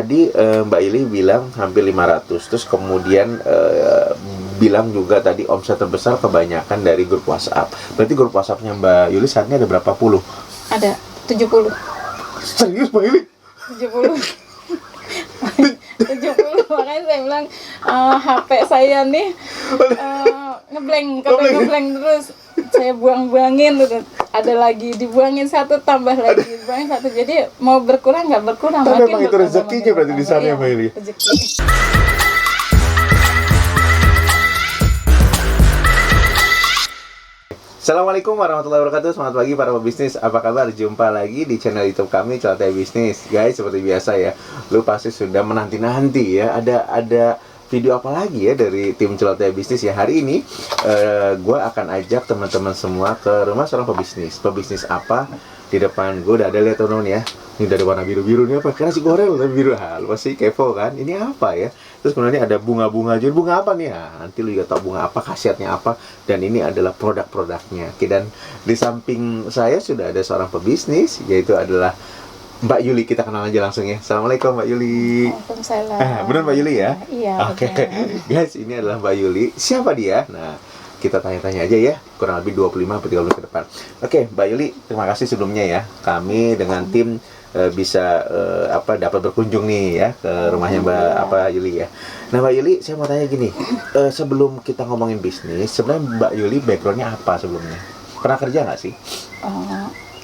tadi Mbak Yuli bilang hampir 500. Terus kemudian bilang juga tadi omset terbesar kebanyakan dari grup WhatsApp. Berarti grup WhatsApp-nya Mbak Yuli saat ini ada berapa puluh? Ada 70. Serius Mbak Yuli? 70. 70, makanya saya bilang HP saya nih ngeblank terus. Saya buang-buangin tuh. Ada lagi dibuangin satu, tambah lagi dibuangin satu. Jadi mau berkurang nggak berkurang. Tapi makin memang itu rezekinya berarti di sana ya Mbak Yuli? Rezeki. Assalamualaikum warahmatullahi wabarakatuh. Selamat pagi para pebisnis. Apa kabar? Jumpa lagi di channel YouTube kami, Celoteh Bisnis. Guys, seperti biasa ya, lu pasti sudah menanti-nanti ya. Ada video apa lagi ya dari tim Celoteh Bisnis ya. Hari ini gue akan ajak teman-teman semua ke rumah seorang pebisnis. Pebisnis apa? Di depan gue udah ada, lihat teman-teman ya. Ini udah ada warna biru-biru nih apa? Karena si goreng udah biru. Lu pasti kepo kan? Ini apa ya? Terus kemudian ada bunga-bunga. Jadi bunga apa nih ya? Nanti lu juga tahu bunga apa, khasiatnya apa. Dan ini adalah produk-produknya. Oke, dan di samping saya sudah ada seorang pebisnis, yaitu adalah Mbak Yuli. Kita kenal aja langsung ya. Assalamualaikum Mbak Yuli. Waalaikumsalam. Benar Mbak Yuli ya? Iya. Oke. Guys, ini adalah Mbak Yuli. Siapa dia? Nah, kita tanya-tanya aja ya, kurang lebih 25-30 menit ke depan. Oke, Mbak Yuli, terima kasih sebelumnya ya. Kami dengan tim bisa dapat berkunjung nih ya ke rumahnya Mbak Yuli ya. Nah, Mbak Yuli, saya mau tanya gini. Sebelum kita ngomongin bisnis, sebenarnya Mbak Yuli backgroundnya apa sebelumnya? Pernah kerja nggak sih?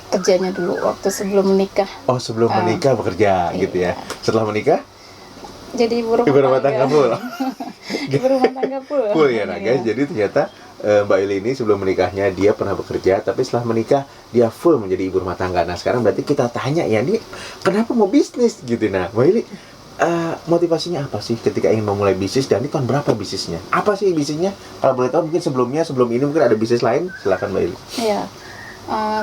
Kerjanya dulu waktu sebelum menikah. Oh, sebelum menikah bekerja gitu ya. Setelah menikah? Jadi ibu rumah tangga full. Ibu rumah tangga full. Full ya, nah guys. Jadi ternyata Mbak Yuli ini sebelum menikahnya dia pernah bekerja, tapi setelah menikah dia full menjadi ibu rumah tangga. Nah sekarang berarti kita tanya ya, ini kenapa mau bisnis gitu. Nah Mbak Yuli, motivasinya apa sih ketika ingin memulai bisnis, dan ini tahun berapa bisnisnya? Apa sih bisnisnya? Kalau boleh tahu mungkin sebelum ini mungkin ada bisnis lain, silakan Mbak Yuli. Iya,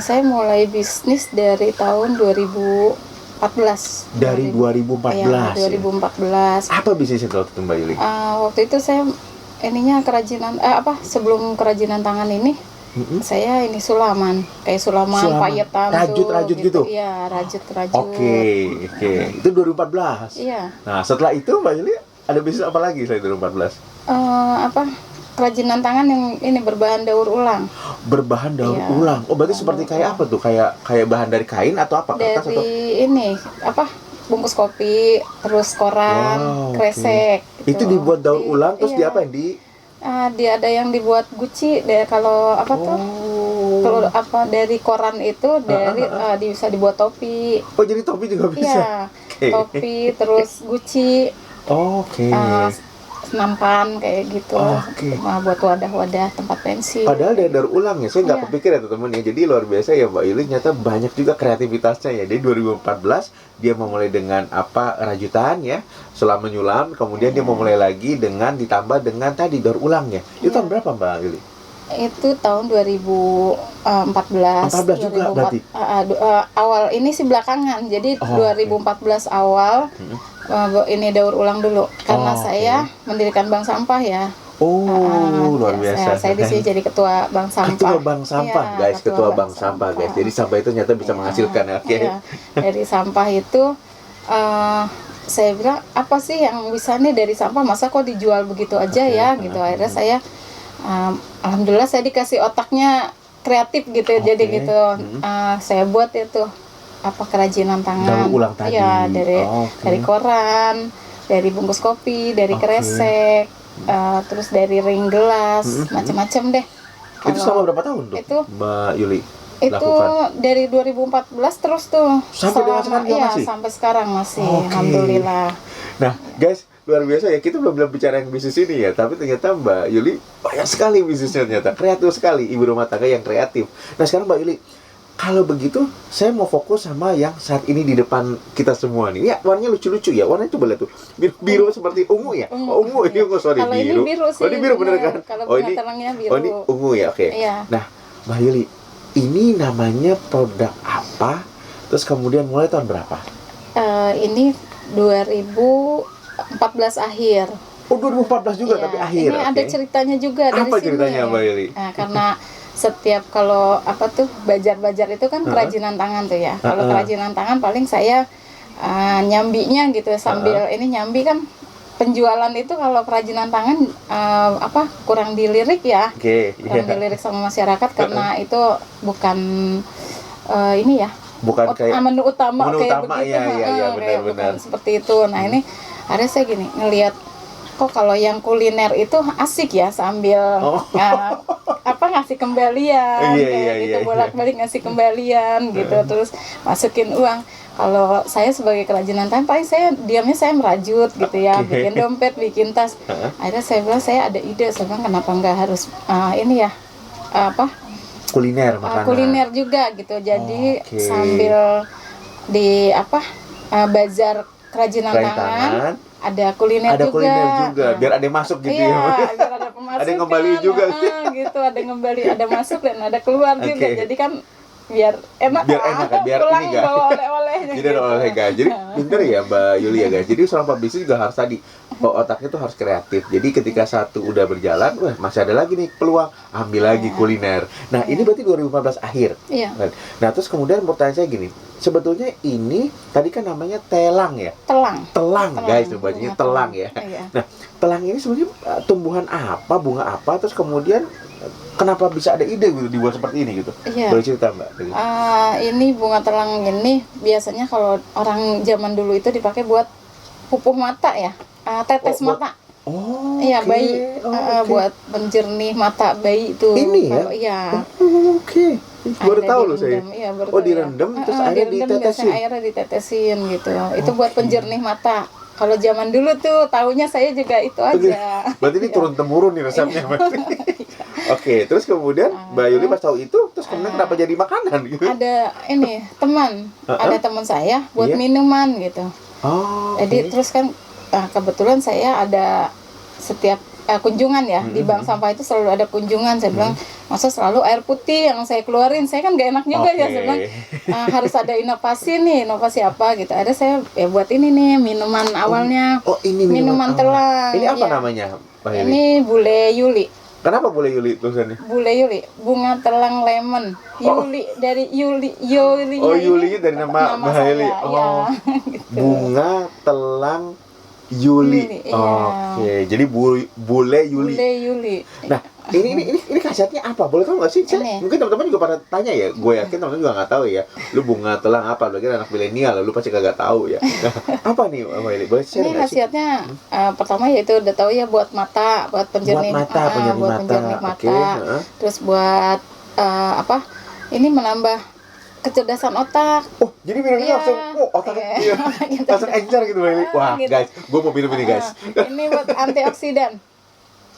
saya mulai bisnis dari tahun 2014. Dari 2014. Iya, 2014. Apa bisnisnya waktu itu Mbak Yuli? Waktu itu saya kerajinan sebelum kerajinan tangan ini, saya ini sulaman, kayak sulaman payetan, rajut gitu. Iya, rajut. Oke. Itu 2014. Iya. Nah, setelah itu Mbak Yuli ada bisnis apa lagi selain 2014? Kerajinan tangan yang ini berbahan daur ulang. Berbahan daur ulang. Oh, berarti seperti kayak apa tuh? Kayak bahan dari kain atau apa? Kertas dari atau ini bungkus kopi, terus koran, kresek. Gitu. Itu dibuat daur ulang, terus diapain? Dia ada yang dibuat guci, kalau kalau dari koran itu bisa dibuat topi. Oh, jadi topi juga bisa. Iya, topi terus guci. Oke. Nampan kayak gitu. Buat wadah-wadah tempat pensil. Padahal dari daur ulang ya, saya nggak kepikir ya teman-teman ya. Jadi luar biasa ya Mbak Yuli, ternyata banyak juga kreativitasnya ya. Jadi 2014 dia memulai dengan rajutan ya, selam menyulam, kemudian dia memulai lagi dengan ditambah dengan tadi daur ulang ya. Itu tahun berapa Mbak Yuli? Itu tahun 2014. 14 juga berarti? Awal ini sih belakangan. Jadi 2014 awal ini daur ulang dulu. Karena saya mendirikan bank sampah ya. Luar biasa. Saya di sini jadi ketua bank sampah. Ketua bank sampah, guys. Ketua bank sampah, guys. Jadi sampah itu ternyata bisa menghasilkan. Dari sampah itu saya bilang, apa sih yang bisa nih dari sampah, masa kok dijual begitu aja ya gitu. Akhirnya saya alhamdulillah saya dikasih otaknya kreatif gitu. Jadi gitu saya buat itu kerajinan tangan. Daur ulang tadi. Ya, dari koran, dari bungkus kopi, dari kresek, terus dari ring gelas, macam-macam deh. Itu selama berapa tahun tuh Mbak Yuli? Itu dari 2014 terus tuh. Sampai sekarang masih? Sampai sekarang masih. Alhamdulillah. Nah, guys, luar biasa ya. Kita belum bicara yang bisnis ini ya, tapi ternyata Mbak Yuli banyak sekali bisnisnya ternyata. Kreatif sekali, ibu rumah tangga yang kreatif. Nah, sekarang Mbak Yuli, kalau begitu saya mau fokus sama yang saat ini di depan kita semua nih. Ya, warnanya lucu-lucu ya. Warnanya coba lihat tuh. Biru seperti ungu ya? Ungu. Ini ungu, sorry. Kalau biru. Ini biru sih. Ini biru bener kan? Kalau bunga telangnya biru. Oh, ini ungu ya, oke. Iya. Nah, Mbak Yuli, ini namanya produk apa? Terus kemudian mulai tahun berapa? Ini 2014 akhir. Oh, 2014 juga tapi akhir. Ini ada ceritanya juga dari sini. Apa ceritanya Mbak Yuli? Karena setiap kalau bajar-bajar itu kan kerajinan tangan tuh ya. Kalau kerajinan tangan paling saya nyambinya gitu sambil ini nyambi kan penjualan itu kalau kerajinan tangan kurang dilirik ya. Kurang dilirik sama masyarakat karena itu bukan ini ya. Bukan kayak menu utama kayak utama, begitu. Iya, Kayak benar-benar. bukan seperti itu. Nah, ini akhirnya saya gini ngelihat kok kalau yang kuliner itu asik ya sambil ngasih kembalian kayak gitu bolak-balik ngasih kembalian gitu terus masukin uang. Kalau saya sebagai kerajinan tangan paling saya diamnya saya merajut gitu ya, bikin dompet, bikin tas. Akhirnya saya bilang saya ada ide, saya bilang kenapa nggak harus ini ya kuliner makanan. Kuliner juga gitu. Jadi sambil di bazar kerajinan tangan ada kuliner juga. Biar ada yang masuk gitu ya. Biar ada pemasukan. Ada yang kembali juga. Gitu, ada masuk dan ada keluar juga. Jadi kan biar enak kan, biar pulang ini bawa oleh-olehnya jadi ada oleh guys. Jadi pinter ya Mbak Yuli ya guys. Jadi seorang pebisnis juga harus tadi otaknya tuh harus kreatif. Jadi ketika satu udah berjalan, masih ada lagi nih peluang, ambil lagi kuliner. Nah, ini berarti 2014 akhir. Iya. Nah, terus kemudian pertanyaan saya gini, sebetulnya ini tadi kan namanya telang ya? Telang guys, bacanya telang ya. Iya. Nah, telang ini sebenarnya tumbuhan apa, bunga apa, terus kemudian kenapa bisa ada ide gitu dibuat seperti ini gitu? Iya. Boleh cerita Mbak? Ini bunga telang ini biasanya kalau orang zaman dulu itu dipakai buat pupuh mata ya, tetes mata. Iya, bayi. Buat penjernih mata bayi itu. Ini ya? Iya. Baru tahu loh saya. Iya, direndam terus airnya ditetesin. Airnya ditetesin gitu. Itu buat penjernih mata. Kalau zaman dulu tuh taunya saya juga itu aja. Berarti ini turun temurun nih resepnya. Oke, terus kemudian Mbak Yuli pas tahu itu, terus kemudian kenapa jadi makanan gitu? Ada ini ada teman saya buat minuman gitu. Jadi terus kan kebetulan saya ada setiap kunjungan ya di bank sampah itu selalu ada kunjungan. Saya bilang masa selalu air putih yang saya keluarin, saya kan gak enak juga ya. Saya bilang harus ada inovasi apa gitu. Ada saya buat ini nih minuman awalnya. Ini minuman telang. Ini apa namanya Mbak Yuli? Ini Bule Yuli. Kenapa Bule Yuli tulisannya? Bule Yuli, bunga telang lemon. Yuli dari Yuli. Yuli dari nama Mbak Yuli. Gitu. Bunga telang Yuli. Oke, jadi Bule Yuli. Bule Yuli. Nah, ini khasiatnya apa? Boleh tahu nggak sih? Mungkin teman-teman juga pada tanya ya. Gue yakin teman-teman juga nggak tahu ya. Lu bunga telang apa? Lagi anak milenial, lu pasti kagak tahu ya. Nah, apa nih, Mbak Yuli? Boleh share nggak sih? Ini khasiatnya pertama yaitu udah tahu ya buat mata, buat penjernih mata. Terus buat ini menambah kecerdasan otak. Jadi minumnya langsung otaknya langsung encer gitu Mbak Yuli. Wah, gitu. Guys, gue mau minum ini guys. Ini buat antioksidan.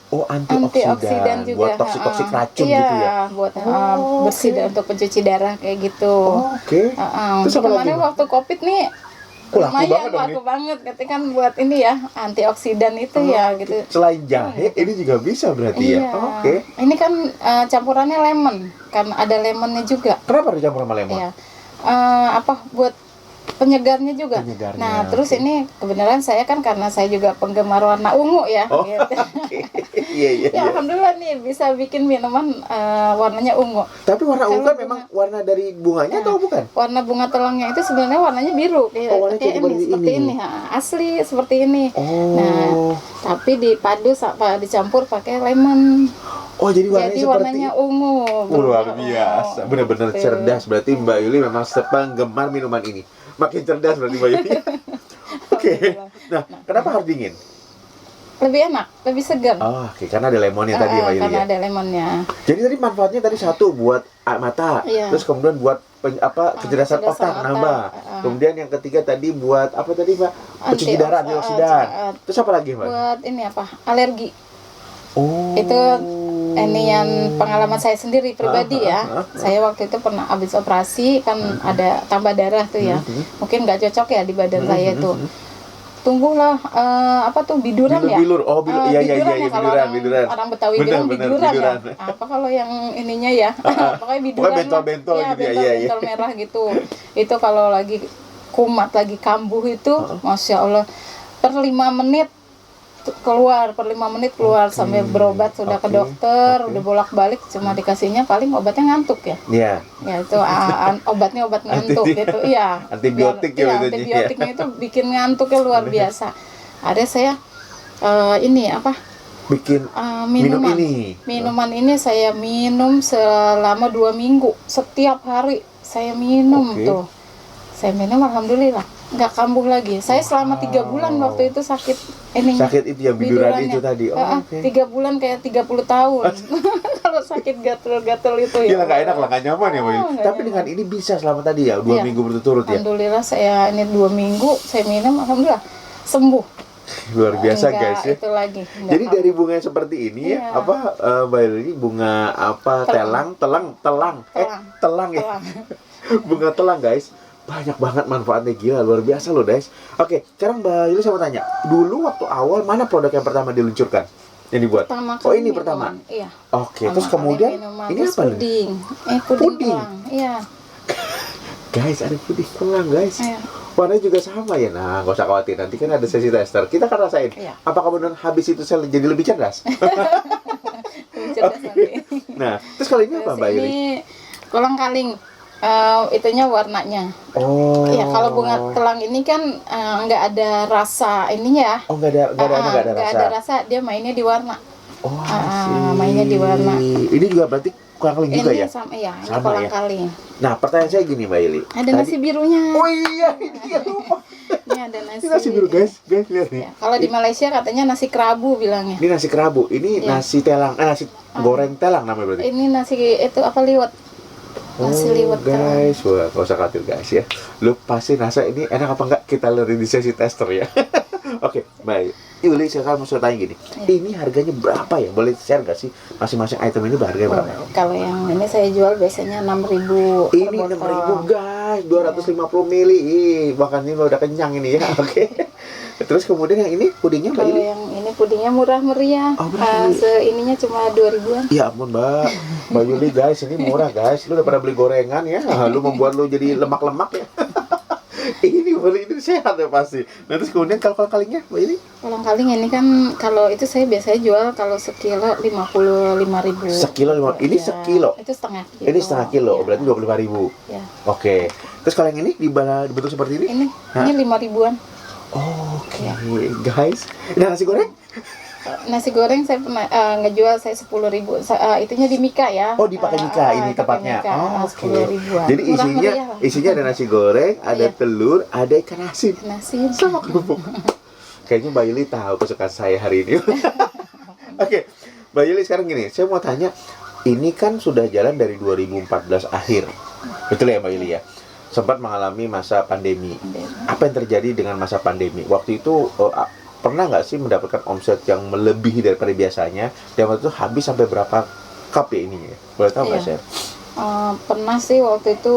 Antioksidan juga. Buat toksik-toksik racun gitu ya. Buat bersih untuk pencuci darah kayak gitu. Terus kemarin waktu Covid nih lumayan laku banget ketika kan buat ini ya antioksidan itu ya gitu. Selain jahe ini juga bisa berarti ya. Ini kan campurannya lemon, kan ada lemonnya juga. Kenapa dicampur sama lemon? Iya. Buat penyegarnya juga. Nah, terus ini kebenaran saya kan karena saya juga penggemar warna ungu ya. Gitu. Iya. Alhamdulillah nih bisa bikin minuman warnanya ungu. Tapi warna ungu kan memang warna dari bunganya atau bukan? Warna bunga telangnya itu sebenarnya warnanya biru kayak ini seperti ini. Asli seperti ini. Nah, tapi dicampur pakai lemon. Jadi warnanya ungu. Luar biasa. Benar-benar cerdas berarti Mbak Yuli memang sepenggemar minuman ini. Makin cerdas berarti Mbak Yuli. Nah, kenapa harus dingin? Lebih enak, lebih segar. Karena ada lemonnya tadi Mbak Yuli. Karena ada lemonnya. Jadi tadi manfaatnya tadi satu buat mata, terus kemudian buat kecerdasan otak nambah. Kemudian yang ketiga tadi buat apa tadi Mbak? Pencuci darah, antioksidan. Terus apa lagi Mbak? Buat ini alergi. Itu ini yang pengalaman saya sendiri pribadi ya. Saya waktu itu pernah habis operasi kan ada tambah darah tuh ya. Mungkin nggak cocok ya di badan saya itu. Tumbuhlah biduran ya. Iya, biduran. Orang Betawi bilang biduran ya. Apa kalau yang ininya ya? Pokoknya biduran. Bentol-bentol gitu ya. Bentol merah gitu. Itu kalau lagi kumat lagi kambuh itu, Masya Allah per 5 menit keluar per 5 menit keluar sampai berobat sudah ke dokter, udah bolak-balik cuma dikasihnya paling obatnya ngantuk ya. Iya. Ya itu obatnya obat ngantuk gitu. Iya. Antibiotik ya Iya, bedanya. antibiotiknya itu bikin ngantuknya luar biasa. Ada saya ini apa? Bikin Minuman. minuman ini. Minuman ini saya minum selama 2 minggu. Setiap hari saya minum tuh. Saya minum alhamdulillah nggak kambuh lagi. Saya selama 3 bulan waktu itu sakit ini. Sakit itu yang biduran itu tadi. 3 bulan kayak 30 tahun. Kalau sakit gatel-gatel itu ya. Gila, nggak enak lah, nggak nyaman ya, Mbak. nggak Tapi nyaman. dengan ini bisa selama tadi ya, 2 Iya. minggu berturut ya. Alhamdulillah saya ini 2 minggu saya minum alhamdulillah sembuh. Luar biasa Enggak guys ya. itu lagi. enggak Jadi kambuh. dari bunga yang seperti ini ya, Iya. apa Mbak Yuli, bunga apa telang Telang. ya. Telang. Bunga telang guys. Banyak banget manfaatnya, gila, luar biasa loh guys. Oke, sekarang Mbak Yuli saya mau tanya. Dulu waktu awal mana produk yang pertama diluncurkan? Yang dibuat? Pertama Oh, kali ini minuman. pertama. Iya. Oke, Pertama terus kali kemudian minuman. ini Terus apa nih? puding. Puding Puding? telang. Iya. Guys, ada puding telang guys. Iya. Warnanya juga sama ya. Nah, nggak usah khawatir. Nanti kan ada sesi tester. Kita akan rasain. Iya. Apakah benar habis itu saya jadi lebih cerdas? Lebih cerdas nanti. Nah, terus kalau ini apa Terus Mbak Yuli? ini kolang-kaling. Itunya warnanya. Oh. Iya, kalau bunga telang ini kan nggak ada rasa ininya. Oh, nggak ada Nggak rasa. ada rasa, dia mainnya di warna. Oh, mainnya di warna. Ini juga berarti kolang-kaling juga Ini ya? sama, iya, ini Sama ya? kolang-kaling. Nah, pertanyaan saya gini Mbak Yuli. Ada nasi birunya. Oh iya, ini dia lupa. Ini ada nasi. Ini nasi biru guys, lihat nih. Ya, kalau di Malaysia katanya nasi kerabu bilangnya. Ini nasi kerabu, ini Iya. nasi telang, nasi goreng telang namanya berarti. Ini nasi itu apa liwet? Nasi liwet telang. guys, wah, gak usah khawatir guys ya. Lu pasti rasa ini enak apa enggak, kita lihat di sesi tester ya. Oke, baik. Yuli, sekarang mau saya tanya gini. Ini harganya berapa ya? Boleh share nggak sih masing-masing item ini harganya berapa? Kalau yang ini saya jual biasanya 6.000 per Ini botol. 6.000 guys, 250 mili. Ih, bahkan ini udah kenyang ini ya. Oke. Terus kemudian yang ini pudingnya Mbak Kalau Yuli? yang ini pudingnya murah meriah. Oh, murah meriah. Ininya cuma 2.000-an. Ya ampun Mbak, Mbak Yuli guys, ini murah guys. Lu udah pada beli gorengan ya, lu membuat lu jadi lemak-lemak ya. ini sehat ya pasti. Nah terus kemudian kalau kalingnya Mbak Yuli? Kolang-kaling ini kan kalau itu saya biasanya jual kalau sekilo 55.000. Sekilo ini Ya, sekilo. Itu setengah kilo. Ini setengah kilo, Ya. berarti 25.000. Ya. Oke. Terus kalau yang ini dibentuk seperti ini? Ini 5.000-an. Oke, guys. Nah nasi goreng? Nasi goreng saya pernah ngejual saya 10.000. Itunya di Mika ya. Oh dipakai Mika ini pakai tepatnya. Mika, Oh, oke. 10.000-an. Jadi Murah isinya meriah lah. isinya ada nasi goreng, ada Iya. telur, ada ikan asin. Nasi. Sama kerupuk. Kayaknya Mbak Yuli tahu kesukaan saya hari ini. Oke, Mbak Yuli sekarang gini, saya mau tanya, ini kan sudah jalan dari 2014 akhir, betul ya Mbak Yuli ya? Sempat mengalami masa pandemi. Apa yang terjadi dengan masa pandemi? Waktu itu pernah nggak sih mendapatkan omset yang melebihi daripada biasanya? Dan waktu itu habis sampai berapa cup ya ininya? Boleh tahu nggak Iya. saya? Pernah sih waktu itu,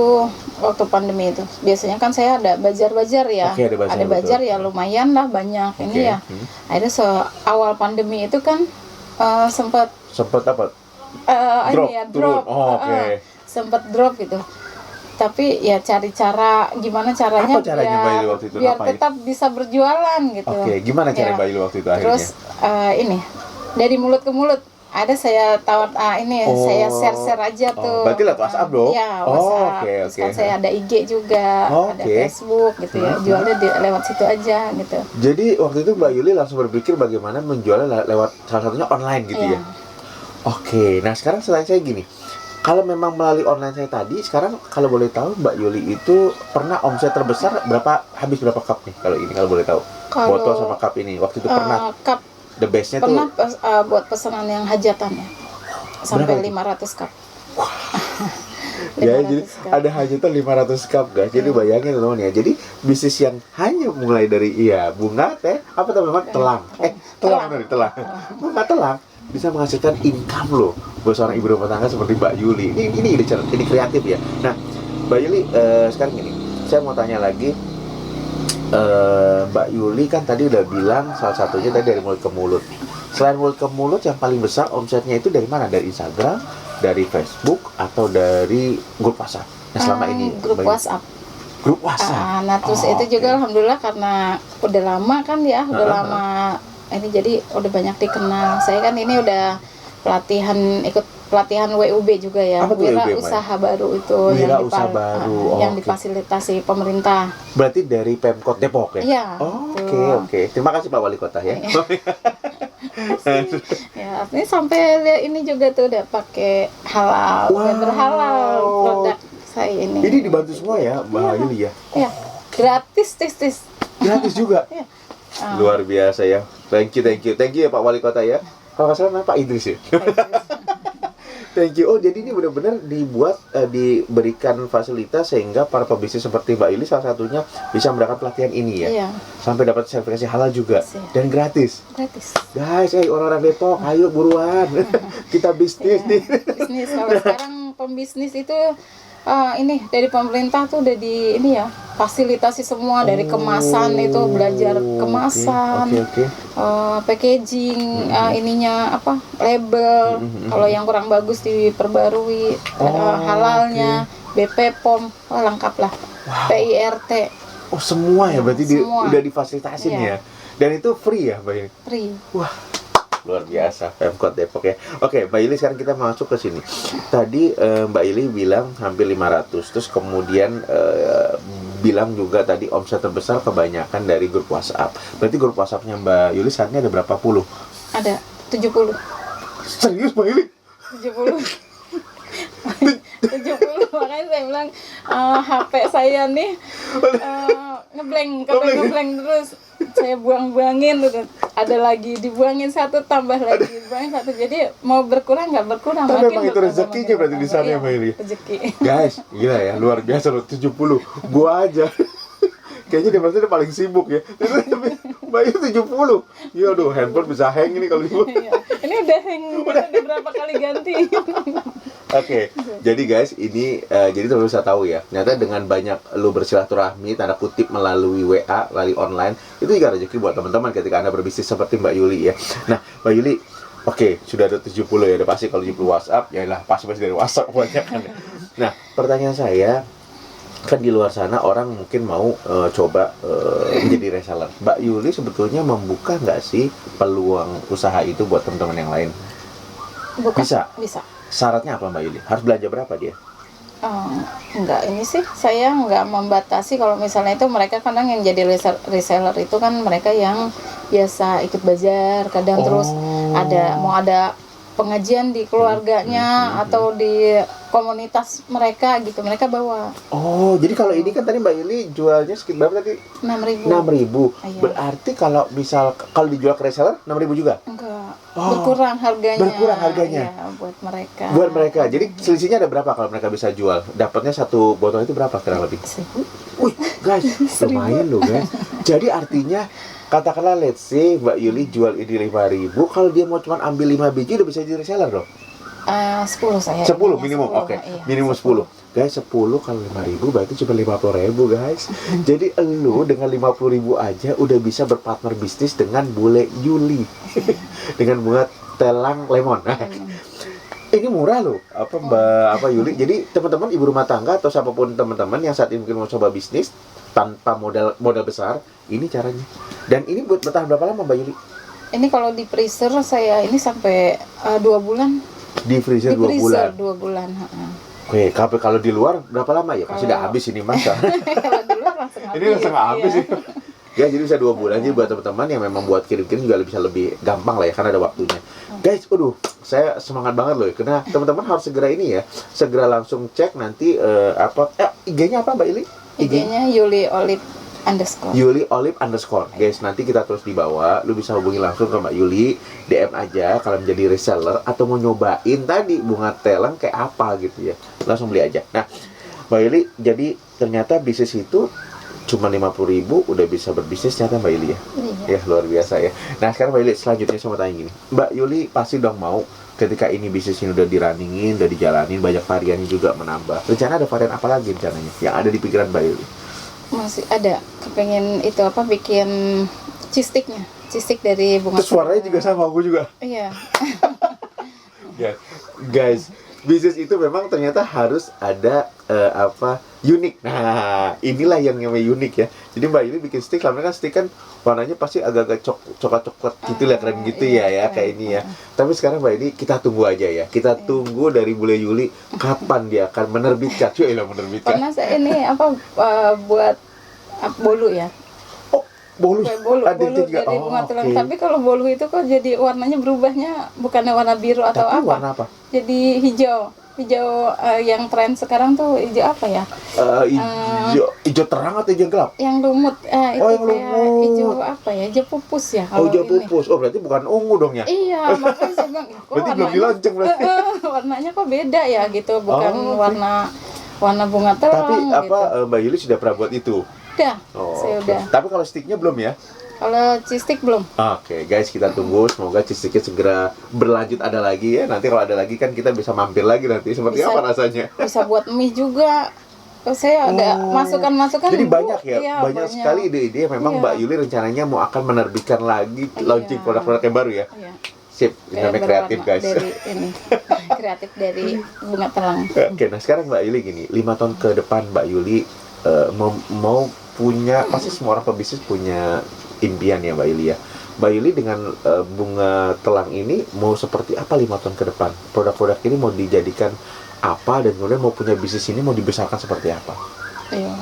waktu pandemi itu biasanya kan saya ada bazar-bazar ya. Oke, ada bazar, betul. ya lumayan lah banyak Oke. ini ya. Akhirnya awal pandemi itu kan sempat Sempat apa? ini ya turun. drop. Oh, oke. Sempat drop gitu. Tapi ya cari cara gimana caranya Apa caranya, Mbak Yuli, waktu itu? biar Ngapain? tetap bisa berjualan gitu. Oke, gimana cara Ya. Mbak Yuli waktu itu akhirnya? Terus ini dari mulut ke mulut ada saya tawar saya share aja tuh. berarti lewat WhatsApp dong? Iya, Oh, WhatsApp. oke, Terus oke. kan saya ada IG juga, Oh, ada oke. Facebook gitu ya. Jualnya lewat situ aja gitu. Jadi waktu itu Mbak Yuli langsung berpikir bagaimana menjualnya lewat salah satunya online gitu Iya. ya? Oke, nah sekarang selain saya gini, kalau memang melalui online saya tadi, sekarang kalau boleh tahu Mbak Yuli itu pernah omset terbesar habis berapa cup nih kalau ini kalau boleh tahu? Kalau Botol sama cup ini, waktu itu pernah cup the bestnya pernah tuh buat pesanan yang hajatan ya. Sampai Berapa itu? 500 cup. ya, jadi 500 cup. ada hajatan 500 cup guys. Jadi bayangin teman-teman ya. Jadi bisnis yang hanya mulai dari bunga teh apa namanya telang. Telang. Bunga telang bisa menghasilkan income loh buat seorang ibu rumah tangga seperti Mbak Yuli. Ini kreatif ya. Nah, Mbak Yuli sekarang gini, saya mau tanya lagi. Mbak Yuli kan tadi udah bilang salah satunya tadi dari mulut ke mulut. Selain mulut ke mulut yang paling besar omsetnya itu dari mana? Dari Instagram, dari Facebook, atau dari grup WhatsApp? Nah selama ini grup Mbak Yuli. WhatsApp. Grup WhatsApp. Nah terus Oh, itu juga oke. alhamdulillah karena udah lama kan ya, udah lama ini jadi udah banyak dikenal. Saya kan ini udah ikut pelatihan WUB juga ya. Apa tuh Wira WUB, Mai? Usaha Baru itu Wira Usaha Baru. yang Oke. difasilitasi pemerintah. Berarti dari Pemkot Depok ya? Iya, Oh, betul. oke. Terima kasih Pak Wali Kota ya. Ya, artinya sampai ini juga tuh udah pakai halal, udah Wow. berhalal produk saya ini. Ini dibantu semua ya, Mbak Yuli ya? Ya, gratis tis. Gratis juga? Iya. Luar biasa ya. Thank you ya Pak Wali Kota ya. Kalau nggak salah namanya Pak Idris ya. Thank you. Oh, jadi ini benar-benar dibuat, diberikan fasilitas sehingga para pebisnis seperti Mbak Yuli salah satunya bisa mendapatkan pelatihan ini ya. Iya, Sampai dapat sertifikasi halal juga. Iya. Dan gratis. gratis. Guys, orang-orang Depok, ayo buruan. Kita bisnis nih. Bisnis kalau sekarang pembisnis itu ini dari pemerintah tuh udah di ini ya, fasilitasi semua dari kemasan itu belajar kemasan. Oke. Packaging, ininya apa, label, kalau yang kurang bagus diperbarui, halalnya, BP POM, lengkap lah, PIRT, Oh, semua ya, berarti Semua. udah difasilitasin Iya. ya. Dan itu free ya, Mbak Yuli? free. Wah, luar biasa Pemkot Depok ya. Oke, Mbak Yuli, sekarang kita masuk ke sini. Tadi Mbak Yuli bilang hampir 500, terus kemudian bilang juga tadi omset terbesar kebanyakan dari grup WhatsApp. Berarti grup WhatsApp-nya Mbak Yuli saat ini ada berapa puluh? Ada 70. Serius Mbak Yuli? 70. 70, makanya saya bilang HP saya nih ngeblank terus. Saya buang-buangin udah ada lagi dibuangin satu, tambah lagi dibuangin satu, jadi mau berkurang nggak berkurang. Tapi makin emang itu bertambah, rezekinya makin berarti di sana bertambah. ya, Mbak Yuli? Iya, rezeki. Guys, gila ya, luar biasa loh, 70. Gua aja kayaknya dia udah paling sibuk ya. Tapi Mbak Yuli 70. Ya aduh, handphone bisa hang ini kalau dibuat. Iya. Ini udah udah berapa kali ganti. Oke, jadi guys, ini jadi teman-teman bisa tahu ya, ternyata dengan banyak lu bersilaturahmi, tanda kutip melalui WA, melalui online, itu juga rezeki buat teman-teman ketika Anda berbisnis seperti Mbak Yuli ya. Nah, Mbak Yuli, oke, sudah ada 70 ya, udah pasti kalau 70 WhatsApp, ya lah, pasti dari WhatsApp banyak kan. Nah, pertanyaan saya, kan di luar sana orang mungkin mau coba menjadi reseller. Mbak Yuli sebetulnya membuka nggak sih peluang usaha itu buat teman-teman yang lain? Bukan. Bisa. Syaratnya apa Mbak Yuli? Harus belanja berapa dia? Enggak, ini sih saya enggak membatasi. Kalau misalnya itu mereka kadang yang jadi reseller itu kan mereka yang biasa ikut bazar, kadang terus ada pengajian di keluarganya atau di komunitas mereka gitu, mereka bawa. Oh, jadi kalau ini kan tadi Mbak Yuli jualnya sekitar berapa tadi? 6.000. 6.000. Iya. Berarti kalau dijual ke reseller 6.000 juga? Enggak, Oh, berkurang harganya. berkurang harganya. Iya, buat mereka. Buat mereka. Jadi selisihnya ada berapa kalau mereka bisa jual? Dapatnya satu botol itu berapa kurang lebih? 1.000. Wih, guys, lumayan loh guys. Jadi artinya katakanlah let's say Mbak Yuli jual ini 5.000, kalau dia mau cuma ambil 5 biji udah bisa jadi reseller dong? 10 saya. 10 ingatnya minimum, 10, oke. iya, Minimum 10. Guys, 10 kalau 5.000 berarti cuma 50.000 guys. Jadi elu dengan 50.000 aja udah bisa berpartner bisnis dengan Bule Yuli. Dengan bunga telang lemon. Ini murah loh, Mbak Yuli. Jadi teman-teman ibu rumah tangga atau siapapun teman-teman yang saat ini mungkin mau coba bisnis tanpa modal besar, ini caranya. Dan ini buat bertahan berapa lama Mbak Yuli? Ini kalau di freezer saya ini sampai 2 bulan. Di freezer 2 bulan. 2 bulan. Oke, kalau di luar berapa lama ya? Pasti udah habis ini masa. Kalau di luar langsung habis. Ini langsung habis iya. sih. Ya, jadi bisa 2 bulan. Jadi buat teman-teman yang memang buat kirim-kirim juga bisa lebih gampang lah ya, karena ada waktunya. Guys, saya semangat banget loh ya, karena teman-teman harus segera ini ya, segera langsung cek nanti IG-nya apa Mbak Yuli? IG-nya Yuli Olive _ Yuli Olive _ guys, nanti kita terus di bawah, lu bisa hubungi langsung ke Mbak Yuli, DM aja kalau menjadi reseller atau mau nyobain tadi bunga telang kayak apa gitu ya, langsung beli aja. Nah, Mbak Yuli, jadi ternyata bisnis itu cuma 50.000 udah bisa berbisnis ternyata Mbak Yuli ya. Iya. Ya, luar biasa ya. Nah, sekarang Mbak Yuli, selanjutnya saya mau tanya gini, Mbak Yuli pasti dong mau ketika ini bisnis ini udah dirunningin, udah dijalanin, banyak variannya juga menambah. Rencana ada varian apa lagi rencananya yang ada di pikiran Mbak Yuli? Masih ada kepengen itu bikin cheese stick dari bunga. Terus suaranya juga sama aku juga. Iya. Ya, guys, bisnis itu memang ternyata harus ada unik. Nah, inilah yang namanya unik ya. Jadi Mbak Yuli bikin stick, selama ini kan stick kan warnanya pasti agak-agak coklat-coklat gitu lah, keren gitu ya keren. kayak ini ya. Tapi sekarang Mbak Yuli kita tunggu aja ya. Kita tunggu dari Bule Yuli kapan dia akan menerbitkan. Cuy lah menerbitkan. Karena saya ini buat bolu ya. Oh, bolu. Kue bolu Ada dari juga. bunga telang. Oke. Tapi kalau bolu itu kok jadi warnanya berubahnya bukannya warna biru atau Tapi apa? warna apa? Jadi hijau. Hijau yang tren sekarang tuh hijau apa ya? Hijau terang atau hijau gelap? Yang lumut. Itu Oh, yang kayak lumut. hijau apa ya? Hijau pupus ya Oh, kalau hijau ini. pupus. Oh, berarti bukan ungu dong ya? Iya, makanya saya bilang, kok Berarti belum dilonceng berarti. warnanya kok beda ya gitu, bukan Oh, oke. warna bunga telang Tapi gitu. Mbak Yuli sudah pernah buat itu? Udah, Oh, saya oke. udah. Tapi kalau sticknya belum ya? Kalau cistik belum. Oke, guys, kita tunggu. Semoga cistiknya segera berlanjut ada lagi ya. Nanti kalau ada lagi kan kita bisa mampir lagi nanti. Seperti Bisa. apa rasanya? Bisa buat mie juga. Saya ada Oh. masukan-masukan. Jadi Bu. banyak ya, Iya, banyak sekali ide-ide. Memang Iya. Mbak Yuli rencananya mau akan menerbitkan lagi Iya. launching produk-produk yang baru ya. Iya. Sip, ini Kayak namanya kreatif berwarna guys. Dari ini. Kreatif dari bunga telang. Oke, nah sekarang Mbak Yuli gini, 5 tahun ke depan Mbak Yuli mau punya, pasti semua orang pebisnis punya impian ya Mbak Yuli ya. Mbak Yuli dengan bunga telang ini mau seperti apa 5 tahun ke depan? Produk-produk ini mau dijadikan apa dan kemudian mau punya bisnis ini mau dibesarkan seperti apa? Iya.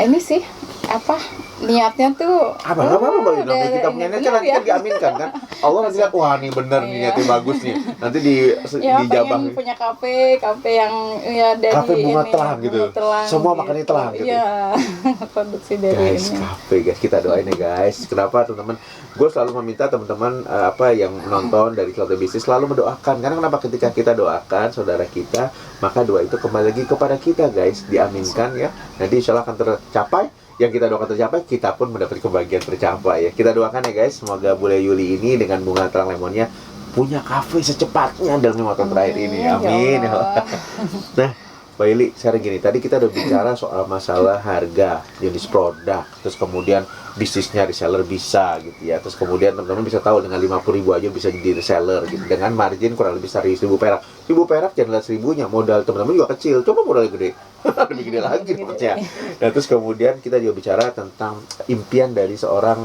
Ini sih apa niatnya tuh Apa Mbak Yuli? Nanti dari- kita punya niat kan benar nanti ya. kan diaminkan kan? Allah nanti lihat, wah nih bener nih Iya. niatnya bagus nih. Nanti ya dijabah. pengen punya kafe yang ya dari Kafe bunga ini, telang gitu. bunga telang Semua makannya telang gitu. Iya. Produksi dari Guys, ini. kafe guys, kita doain ya guys. Kenapa teman-teman? Gue selalu meminta teman-teman yang menonton dari Keluarga Bisnis selalu mendoakan. Karena kenapa ketika kita doakan saudara kita, maka doa itu kembali lagi kepada kita guys, diaminkan ya. Nanti insya Allah akan tercapai. Yang kita doakan tercapai, kita pun mendapat kebahagiaan tercapai ya. Kita doakan ya guys, semoga Bule Yuli ini dengan bunga telang lemonnya punya kafe secepatnya dalam 5 tahun terakhir ini. Amin. Ya Allah. Nah, Mbak Yuli, sekarang gini, tadi kita udah bicara soal masalah harga, jenis produk, terus kemudian bisnisnya reseller bisa gitu ya, terus kemudian teman-teman bisa tahu dengan 50.000 aja bisa jadi reseller gitu, dengan margin kurang lebih 1.000 perak. 1.000 perak jangan lihat 1.000-nya, modal teman-teman juga kecil, coba modal gede, lebih gede lagi dapatnya. Nah, terus kemudian kita juga bicara tentang impian dari seorang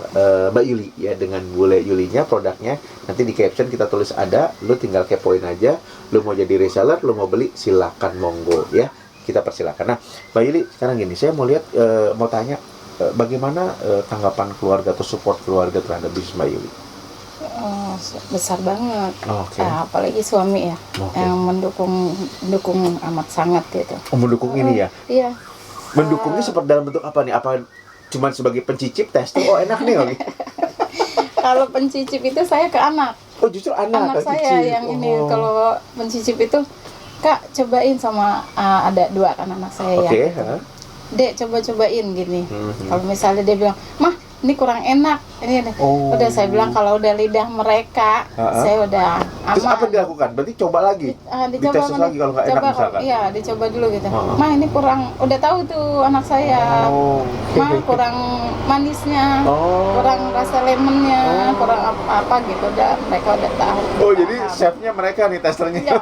Mbak Yuli ya, dengan Bule Yulinya produknya, nanti di caption kita tulis ada, lu tinggal kepoin aja, lu mau jadi reseller, lu mau beli, silakan monggo ya, kita persilakan. Nah, Mbak Yuli, sekarang gini, saya mau lihat, mau tanya, bagaimana tanggapan keluarga atau support keluarga terhadap bisnis Mbak Yuli? Oh, besar banget. Oke. Apalagi suami ya, Oke. yang mendukung amat sangat gitu. Oh, mendukung ini ya? Iya. Mendukungnya seperti dalam bentuk apa nih? Apa cuma sebagai pencicip, testing, oh enak nih, oke. Kalau pencicip itu saya ke anak. Oh, justru anak Anak saya cicip. yang ini Oh. kalau mencicip itu, Kak cobain sama ada 2 kan anak saya Oke, ya. Dek cobain gini. Kalau misalnya dia bilang, "Mah, ini kurang enak." Ini Oh. udah saya bilang kalau udah lidah mereka, saya udah Terus aman. apa yang dilakukan? Berarti coba lagi. Dicoba Dites mana? lagi kalau nggak enak Coba, misalkan. iya, dicoba dulu gitu. Heeh. Mah ini kurang, udah tahu tuh anak saya. Oh. Mah kurang manisnya, Oh. kurang rasa lemonnya, kurang apa gitu. Udah mereka udah tahu. Oh, jadi Paham. chefnya mereka nih, testernya. Iya.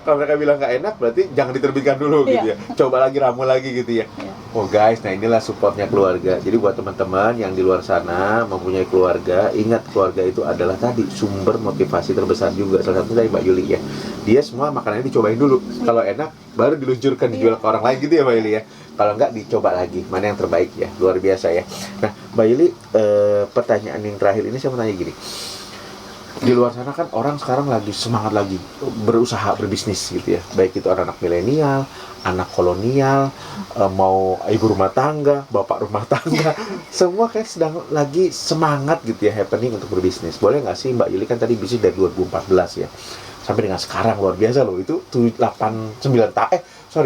Kalau mereka bilang nggak enak, berarti jangan diterbitkan dulu gitu ya. Iya. Coba lagi, ramu lagi gitu ya. Iya. Oh guys, nah inilah supportnya keluarga. Jadi buat teman-teman yang di luar sana mempunyai keluarga, ingat keluarga itu adalah tadi sumber motivasi terbesar juga. Salah satu dari Mbak Yuli ya. Dia semua makanannya dicobain dulu. Kalau enak, baru diluncurkan dijual ke orang lain gitu ya Mbak Yuli ya. Kalau enggak, dicoba lagi. Mana yang terbaik ya. Luar biasa ya. Nah, Mbak Yuli, pertanyaan yang terakhir ini saya mau tanya gini. Di luar sana kan orang sekarang lagi semangat lagi berusaha berbisnis gitu ya, baik itu anak milenial, anak kolonial, mau ibu rumah tangga, bapak rumah tangga, semua kayak sedang lagi semangat gitu ya, happening untuk berbisnis. Boleh nggak sih Mbak Yuli, kan tadi bisnis dari 2014 ya sampai dengan sekarang, luar biasa loh, itu 9 tahun,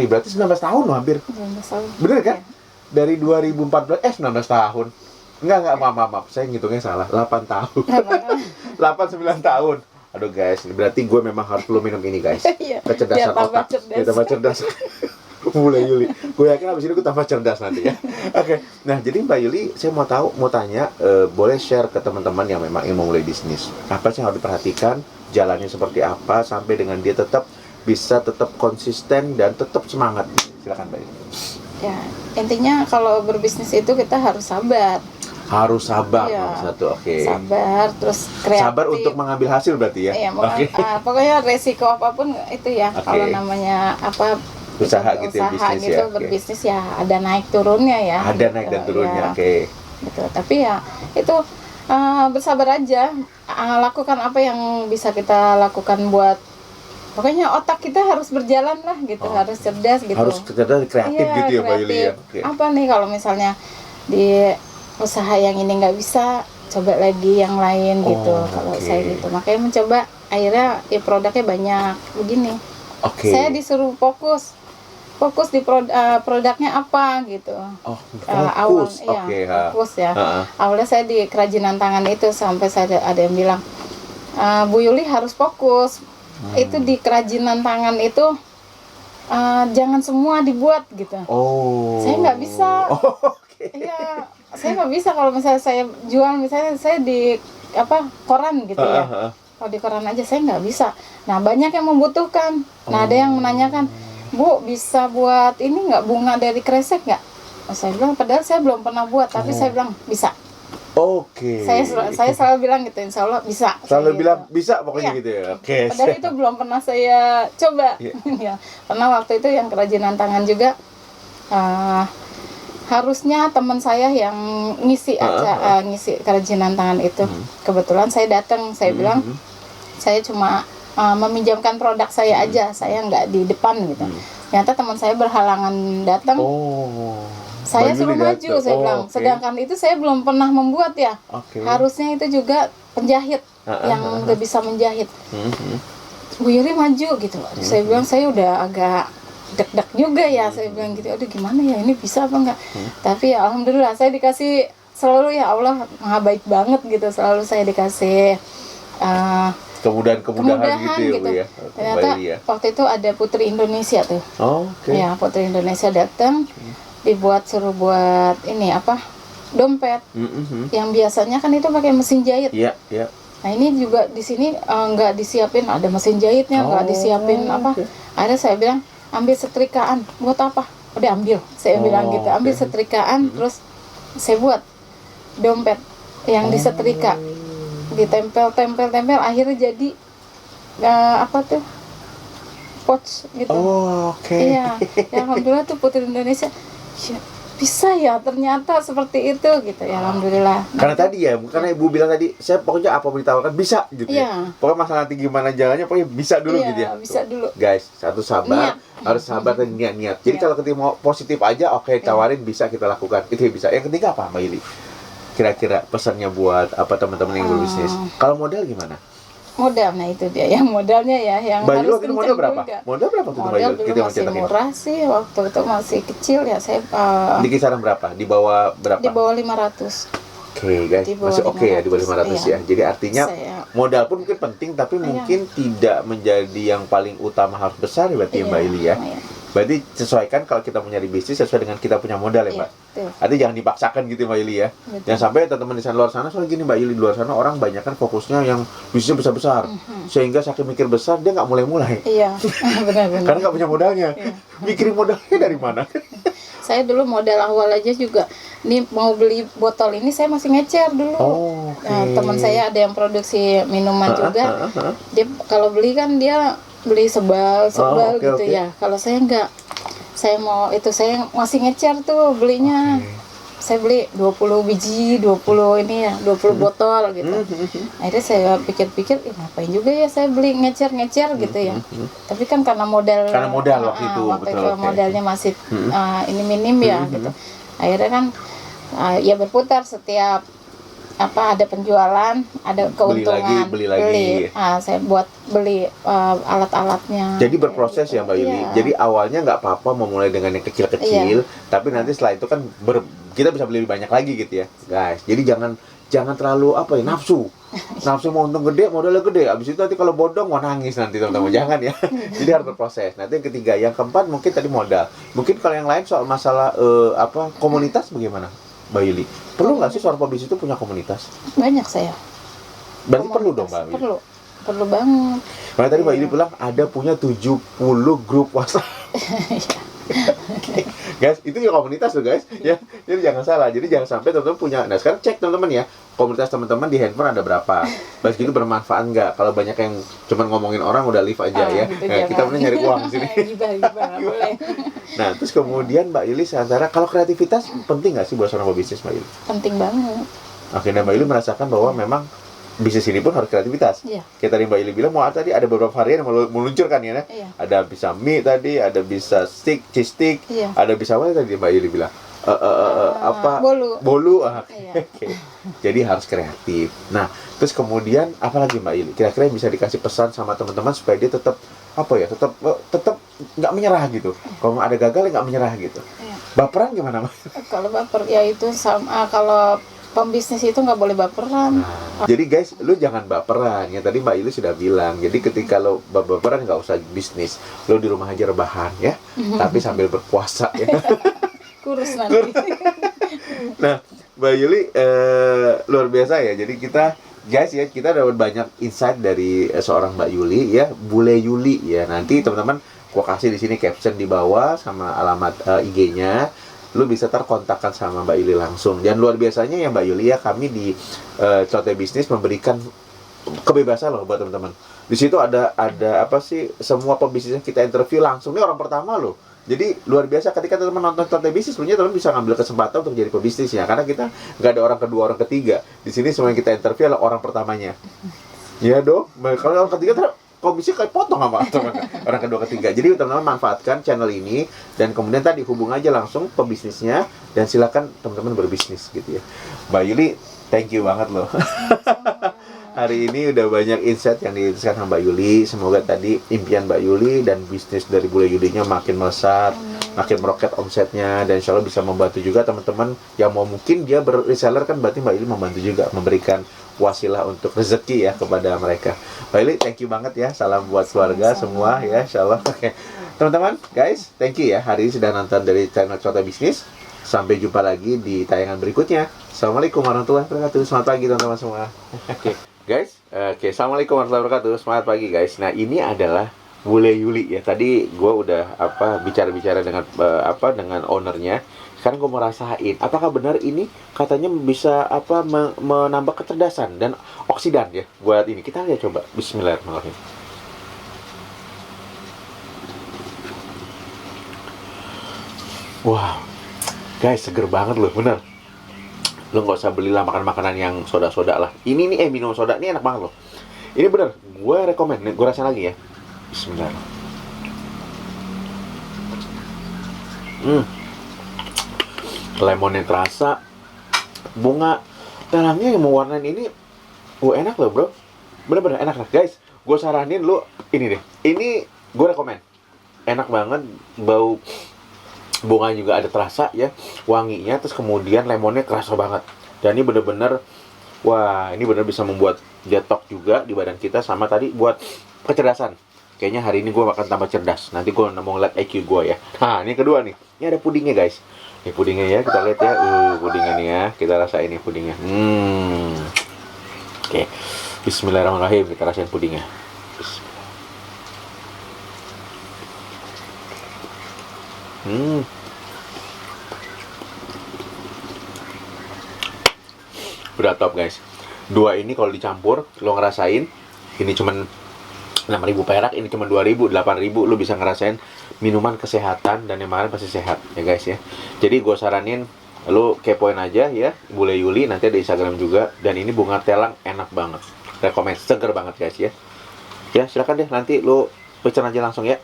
berarti 19 tahun loh hampir, 19 tahun. bener kan? Iya. Dari 2014 19 tahun. Enggak, maaf, saya ngitungnya salah, 8 tahun. 8-9 tahun. Aduh guys, ini berarti gue memang harus perlu minum ini guys. Iya, Kecerdasan biar tambah otak. cerdas. Biar tambah cerdas. Mulai Yuli. Gue yakin abis ini gue tambah cerdas nanti ya. Oke. Nah, jadi Mbak Yuli, saya mau tanya, boleh share ke teman-teman yang memang ingin memulai bisnis. Apa sih yang harus diperhatikan? Jalannya seperti apa sampai dengan dia tetap bisa tetap konsisten dan tetap semangat? Silakan Mbak Yuli. Ya, intinya kalau berbisnis itu kita harus sabar. Harus sabar, Iya. nomor satu. Oke. Sabar, terus kreatif. Sabar untuk mengambil hasil berarti ya. Iya, Oke. pokoknya resiko apapun itu ya. Oke. Kalau namanya apa Usaha itu gitu ya, bisnis gitu, ya, oke. berbisnis ya ada naik turunnya ya. Ada gitu, naik dan turunnya. ya. Oke. Gitu. Tapi ya itu bersabar aja. Lakukan apa yang bisa kita lakukan buat pokoknya otak kita harus berjalan lah gitu, Oh. harus cerdas gitu. Harus cerdas, kreatif Iya, gitu ya Mbak Yuli ya. kreatif. Oke. Apa nih kalau misalnya di usaha yang ini nggak bisa, coba lagi yang lain gitu. Oh, Kalau oke. saya gitu, makanya mencoba, akhirnya ya produknya banyak begini. Oke. Saya disuruh fokus di produknya apa gitu. Oh, Awal fokus. iya, Oke, ha. fokus ya. Ha-ha. Awalnya saya di kerajinan tangan itu sampai saya ada yang bilang, Bu Yuli harus fokus. Itu di kerajinan tangan itu jangan semua dibuat gitu. Oh. Saya nggak bisa. Oh, oke. Iya, saya nggak bisa kalau misalnya saya jual, misalnya saya di koran gitu ya. Ha-ha. Kalau di koran aja saya nggak bisa. Nah, banyak yang membutuhkan. Nah, ada yang menanyakan, Bu, bisa buat ini nggak, bunga dari kresek nggak? Saya bilang, padahal saya belum pernah buat, tapi saya bilang bisa. Oke. Saya selalu bilang gitu, insya Allah bisa. Selalu Saya bilang gitu. bisa pokoknya Iya. gitu ya. Oke. Padahal itu belum pernah saya coba. Iya. Ya, karena waktu itu yang kerajinan tangan juga harusnya teman saya yang ngisi ngisi kerajinan tangan itu. Kebetulan saya datang, saya bilang saya cuma meminjamkan produk saya aja, saya nggak di depan gitu. Ternyata teman saya berhalangan datang. Oh. Saya Mbak suruh Yuli maju, datang. saya bilang. Oke. Sedangkan itu saya belum pernah membuat ya. Oke. Harusnya itu juga penjahit yang udah bisa menjahit. Mhm. Bu Yuri maju gitu. Saya bilang saya udah agak deg-deg juga ya. Saya bilang gitu, aduh gimana ya, ini bisa apa enggak? Tapi ya alhamdulillah saya dikasih selalu, ya Allah maha baik banget gitu. Selalu saya dikasih Kemudahan gitu ya, Bu ya. Ternyata Mbak Yuli ya. waktu itu ada Putri Indonesia tuh. Oh, oke. Ya, Putri Indonesia datang, suruh buat ini dompet. Mhm. Yang biasanya kan itu pakai mesin jahit. Iya, iya. Nah, ini juga di sini nggak disiapin, ada mesin jahitnya, nggak disiapin apa. oke. Akhirnya saya bilang, ambil setrikaan. Buat apa? Udah ambil. Saya bilang gitu, ambil oke. setrikaan, terus saya buat dompet yang disetrika, ditempel, akhirnya jadi pouch gitu. Oh, oke. Iya, ya alhamdulillah tuh Putri Indonesia. Ya, bisa ya ternyata seperti itu gitu ya, alhamdulillah. Karena tadi ya, karena Ibu bilang tadi, saya pokoknya apa ditawarkan bisa gitu ya. Iya. Pokoknya masalah nanti gimana jalannya, pokoknya bisa dulu Iya, gitu ya. bisa dulu. Guys, satu sabar, Niat. harus sabar dan niat-niat. Jadi Niat. kalau ketika mau positif aja, oke, tawarin bisa kita lakukan. Itu bisa. Yang ketiga apa, Mbak Yuli? Kira-kira pesannya buat apa teman-teman yang berbisnis? Kalau modal gimana? Modal, nah itu dia yang modalnya ya, yang Mbak Yuli harus waktu itu kenceng modal berapa? juga. Modal berapa tuh Mbak Modal Yuli? dulu Kita mau masih cetakin. murah sih, waktu itu masih kecil ya, saya Di kisaran berapa? Di bawah berapa? di bawah 500. Oke guys, Di bawah masih oke ya di bawah 500 500, ya. Jadi artinya Saya- modal pun mungkin penting, tapi mungkin tidak menjadi yang paling utama, harus besar ya berarti ya, Mbak Yuli ya. Iya. Berarti sesuaikan kalau kita mau nyari bisnis sesuai dengan kita punya modal ya, Iya, Mbak. betul. Artinya jangan dipaksakan gitu Mbak Yuli ya. Betul. Jangan sampai teman-teman di sana luar sana, soalnya gini Mbak Yuli, di luar sana orang banyak kan fokusnya yang bisnisnya besar-besar. Sehingga saking mikir besar dia nggak mulai-mulai. Iya, benar-benar. Karena nggak punya modalnya. Iya. Mikirin modalnya dari mana? Saya dulu modal awal aja juga, nih mau beli botol ini saya masih ngecer dulu. Oh, oke. Nah, teman saya ada yang produksi minuman juga. Dia kalau beli kan dia beli sebal Oh, oke, gitu oke. ya. Kalau saya enggak, saya mau itu, saya masih ngecer tuh belinya. Saya beli 20 biji, 20 ini ya, 20 botol gitu. Akhirnya saya pikir-pikir, ngapain juga ya saya beli ngecer-ngecer gitu ya. Tapi kan karena modal Waktu itu, betul, oke. modalnya masih ini minim ya gitu. Akhirnya kan ya berputar setiap ada penjualan, ada keuntungan. Beli lagi. Saya buat beli alat-alatnya. Jadi berproses ya Mbak Yuli. Iya. Jadi awalnya nggak apa-apa memulai dengan yang kecil-kecil, tapi nanti setelah itu kan kita bisa beli lebih banyak lagi gitu ya, guys. Jadi jangan terlalu nafsu. Nafsu mau untung gede, modalnya gede. Abis itu nanti kalau bodong mau nangis nanti teman-teman. Jangan ya. Jadi harus berproses. Nanti yang ketiga, yang keempat mungkin tadi modal. Mungkin kalau yang lain soal masalah komunitas bagaimana, Mbak Yuli? Perlu nggak sih seorang pebisnis itu punya komunitas? Banyak saya. Berarti perlu dong Mbak Yuli. Perlu. perlu banget. Makanya tadi Mbak Iya. Yuli bilang ada punya 70 grup WhatsApp. Guys, itu ya komunitas tuh guys, ya. Jadi jangan salah. Jadi jangan sampai teman-teman punya. Nah sekarang cek teman-teman ya, komunitas teman-teman di handphone ada berapa. Baik itu bermanfaat nggak? Kalau banyak yang cuma ngomongin orang udah leave aja ya. Gitu, Nah, kita benar nyari uang di sini. Gibah nggak boleh. Nah terus kemudian Mbak Yuli seantara kalau kreativitas penting nggak sih buat seorang pebisnis Mbak Yuli? Penting banget. Akhirnya Mbak Yuli merasakan bahwa memang bisnis ini pun harus kreativitas. Iya. Kayak tadi Mbak Yuli bilang, tadi ada beberapa varian yang meluncurkan ya. Iya. Ada bisa mie tadi, ada bisa cheese stick, Iya. ada bisa apa tadi Mbak Yuli bilang? Apa? Bolu. Oke. Jadi harus kreatif. Nah, terus kemudian apa lagi Mbak Yuli? Kira-kira yang bisa dikasih pesan sama teman-teman supaya dia tetap tetap nggak menyerah gitu. Kalau ada gagal ya nggak menyerah gitu. Iya. Baperan gimana Mbak? Kalau baper ya itu sama, kalau pembisnis itu nggak boleh baperan. Jadi guys, lu jangan baperan. Ya tadi Mbak Yuli sudah bilang. Jadi ketika lo baperan nggak usah bisnis. Lo di rumah aja rebahan ya. Tapi sambil berpuasa ya. Kurus nanti. Nah, Mbak Yuli luar biasa ya. Jadi kita dapat banyak insight dari seorang Mbak Yuli ya, Bule Yuli ya. Nanti teman-teman gua kasih di sini caption di bawah sama alamat IG-nya. Lu bisa terkontakkan sama Mbak Yuli langsung. Dan luar biasanya ya Mbak Yuli ya, kami di Celoteh Bisnis memberikan kebebasan loh buat teman-teman. Di situ ada apa sih, semua pebisnis yang kita interview langsung. Ini orang pertama loh. Jadi luar biasa ketika teman-teman nonton Celoteh Bisnis, sebenarnya teman bisa ngambil kesempatan untuk jadi pebisnis ya. Karena kita nggak ada orang kedua, orang ketiga. Di sini semua yang kita interview adalah orang pertamanya. Ya dong. Kalau orang ketiga komisi kayak potong sama orang kedua ketiga. Jadi teman-teman manfaatkan channel ini dan kemudian tadi hubung aja langsung pebisnisnya dan silakan teman-teman berbisnis gitu ya. Mbak Yuli, thank you banget loh. Hari ini udah banyak insight yang dituliskan sama Mbak Yuli. Semoga tadi impian Mbak Yuli dan bisnis dari Bule Yulinya makin melesat, makin meroket omsetnya, dan insya Allah bisa membantu juga teman-teman yang mau, mungkin dia reseller kan, berarti Mbak Yuli membantu juga memberikan wasilah untuk rezeki ya kepada mereka. Mbak Yuli, thank you banget ya. Salam buat keluarga semua ya, insya Allah. Oke. Teman-teman, guys, thank you ya. Hari ini sudah nonton dari channel Celoteh Bisnis. Sampai jumpa lagi di tayangan berikutnya. Assalamualaikum warahmatullahi wabarakatuh. Semangat pagi teman-teman semua. Oke, guys. Assalamualaikum warahmatullahi wabarakatuh. Semangat pagi guys. Nah, ini adalah Bule Yuli ya. Tadi gue udah bicara-bicara dengan dengan ownernya. Sekarang gue mau rasain apakah benar ini katanya bisa menambah kecerdasan dan oksidan ya buat ini. Kita lihat coba. Bismillahirrahmanirrahim. Wow, guys, seger banget loh, bener. Lo nggak usah belilah makan-makanan yang soda-soda lah. Ini nih minum soda ini enak banget loh. Ini bener, gue rekomen. Gue rasain lagi ya. Bismillah. Lemonnya terasa, bunga telangnya yang mewarnain ini, enak loh bro, bener-bener enak lah guys. Gue saranin lu ini deh, ini gue rekomen, enak banget, bau bunga juga ada terasa ya, wanginya, terus kemudian lemonnya kerasa banget, dan ini bener-bener, wah ini bener bisa membuat detox juga di badan kita, sama tadi buat kecerdasan. Kayaknya hari ini gue akan tambah cerdas, nanti gue mau ngeliat IQ gue ya. Nah ini kedua nih, ini ada pudingnya guys. Ini pudingnya ya, kita lihat ya. Pudingnya nih ya, kita rasain nih pudingnya. Oke. Bismillahirrahmanirrahim, kita rasain pudingnya. Udah top guys. Dua ini kalau dicampur, lo ngerasain, ini cuman 6.000 perak, ini cuma 2.000, 8.000, lu bisa ngerasain minuman kesehatan dan yang kemarin pasti sehat ya guys ya. Jadi gue saranin lu kepoin aja ya Bule Yuli, nanti ada Instagram juga, dan ini bunga telang enak banget, rekomen, seger banget guys ya. Ya silakan deh nanti lu pesan aja langsung ya.